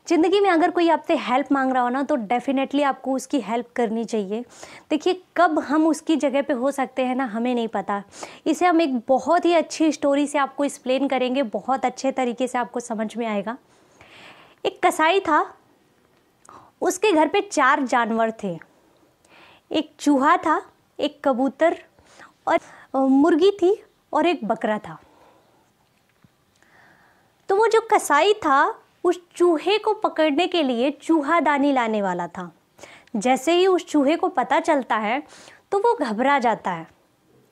ज़िंदगी में अगर कोई आपसे हेल्प मांग रहा हो ना तो डेफ़िनेटली आपको उसकी हेल्प करनी चाहिए। देखिए कब हम उसकी जगह पे हो सकते हैं ना हमें नहीं पता। इसे हम एक बहुत ही अच्छी स्टोरी से आपको एक्सप्लेन करेंगे, बहुत अच्छे तरीके से आपको समझ में आएगा। एक कसाई था, उसके घर पे 4 जानवर थे। एक चूहा था, एक कबूतर और मुर्गी थी और एक बकरा था। तो वो जो कसाई था उस चूहे को पकड़ने के लिए चूहादानी लाने वाला था। जैसे ही उस चूहे को पता चलता है तो वो घबरा जाता है।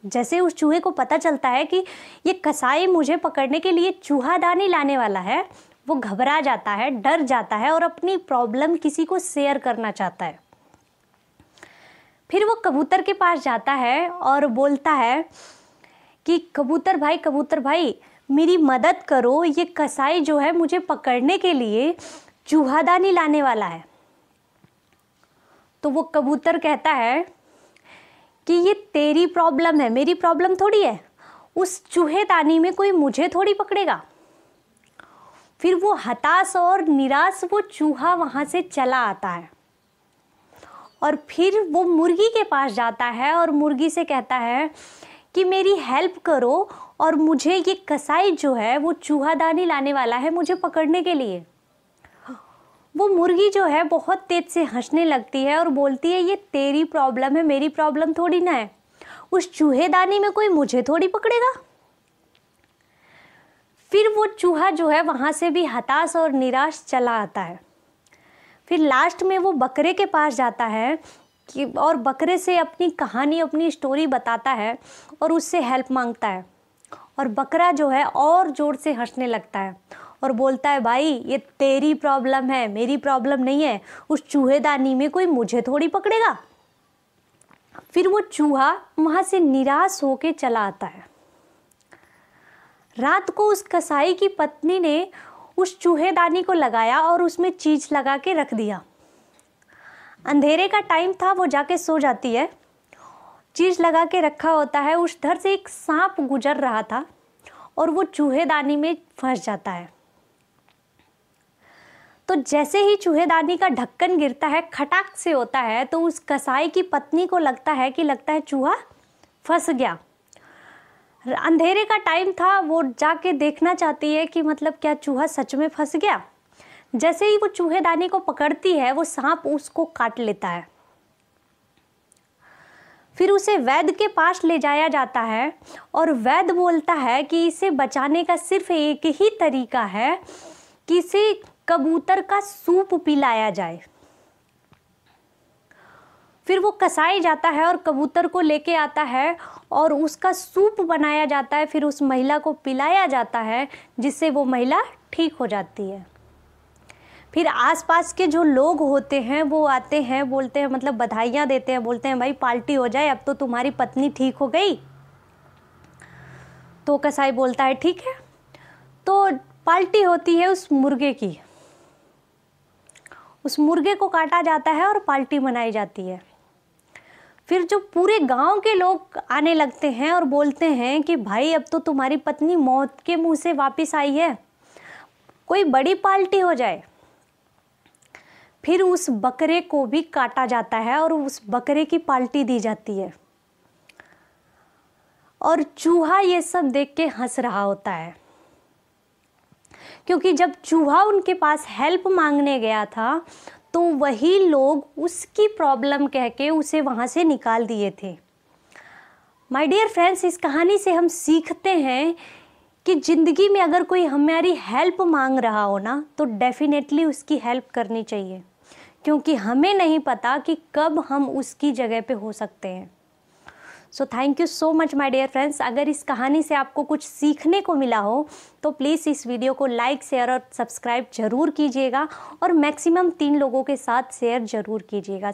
जैसे उस चूहे को पता चलता है कि ये कसाई मुझे पकड़ने के लिए चूहादानी लाने वाला है, वो घबरा जाता है, डर जाता है और अपनी प्रॉब्लम किसी को शेयर करना चाहता है। फिर वो कबूतर के पास जाता है और बोलता है कि कबूतर भाई मेरी मदद करो, ये कसाई जो है मुझे पकड़ने के लिए चूहादानी लाने वाला है। तो वो कबूतर कहता है कि ये तेरी प्रॉब्लम है, मेरी प्रॉब्लम थोड़ी है, उस चूहेदानी में कोई मुझे थोड़ी पकड़ेगा। फिर वो हताश और निराश वो चूहा वहाँ से चला आता है और फिर वो मुर्गी के पास जाता है और मुर्गी से कहता है कि मेरी हेल्प करो और मुझे ये कसाई जो है वो चूहादानी लाने वाला है मुझे पकड़ने के लिए। वो मुर्गी जो है बहुत तेज से हंसने लगती है और बोलती है ये तेरी प्रॉब्लम है, मेरी प्रॉब्लम थोड़ी ना है, उस चूहेदानी में कोई मुझे थोड़ी पकड़ेगा। फिर वो चूहा जो है वहाँ से भी हताश और निराश चला आता है। फिर लास्ट में वो बकरे के पास जाता है कि और बकरे से अपनी कहानी, अपनी स्टोरी बताता है और उससे हेल्प मांगता है। और बकरा जो है और ज़ोर से हंसने लगता है और बोलता है भाई ये तेरी प्रॉब्लम है, मेरी प्रॉब्लम नहीं है, उस चूहेदानी में कोई मुझे थोड़ी पकड़ेगा। फिर वो चूहा वहाँ से निराश होके चला आता है। रात को उस कसाई की पत्नी ने उस चूहेदानी को लगाया और उसमें चीज़ लगा के रख दिया। अंधेरे का टाइम था, वो जाके सो जाती है। चीज़ लगा के रखा होता है, उस धर से एक सांप गुजर रहा था और वो चूहेदानी में फंस जाता है। तो जैसे ही चूहेदानी का ढक्कन गिरता है, खटाक से होता है, तो उस कसाई की पत्नी को लगता है चूहा फंस गया। अंधेरे का टाइम था, वो जाके देखना चाहती है कि मतलब क्या चूहा सच में फंस गया। जैसे ही वो चूहेदानी को पकड़ती है वो सांप उसको काट लेता है। फिर उसे वैद्य के पास ले जाया जाता है और वैद्य बोलता है कि इसे बचाने का सिर्फ एक ही तरीका है कि इसे कबूतर का सूप पिलाया जाए। फिर वो कसाई जाता है और कबूतर को लेके आता है और उसका सूप बनाया जाता है। फिर उस महिला को पिलाया जाता है जिससे वो महिला ठीक हो जाती है। फिर आसपास के जो लोग होते हैं वो आते हैं, बोलते हैं मतलब बधाइयाँ देते हैं, बोलते हैं भाई पार्टी हो जाए, अब तो तुम्हारी पत्नी ठीक हो गई। तो कसाई बोलता है ठीक है। तो पार्टी होती है उस मुर्गे की, उस मुर्गे को काटा जाता है और पार्टी मनाई जाती है। फिर जो पूरे गांव के लोग आने लगते हैं और बोलते हैं कि भाई अब तो तुम्हारी पत्नी मौत के मुंह से वापस आई है, कोई बड़ी पार्टी हो जाए। फिर उस बकरे को भी काटा जाता है और उस बकरे की पार्टी दी जाती है और चूहा ये सब देख के हंस रहा होता है, क्योंकि जब चूहा उनके पास हेल्प मांगने गया था तो वही लोग उसकी प्रॉब्लम कह के उसे वहाँ से निकाल दिए थे। माय डियर फ्रेंड्स, इस कहानी से हम सीखते हैं कि ज़िंदगी में अगर कोई हमारी हेल्प मांग रहा हो ना तो डेफिनेटली उसकी हेल्प करनी चाहिए, क्योंकि हमें नहीं पता कि कब हम उसकी जगह पे हो सकते हैं। So thank you so much my dear friends. अगर इस कहानी से आपको कुछ सीखने को मिला हो तो प्लीज़ इस वीडियो को लाइक, शेयर और सब्सक्राइब ज़रूर कीजिएगा और मैक्सिमम 3 लोगों के साथ शेयर ज़रूर कीजिएगा।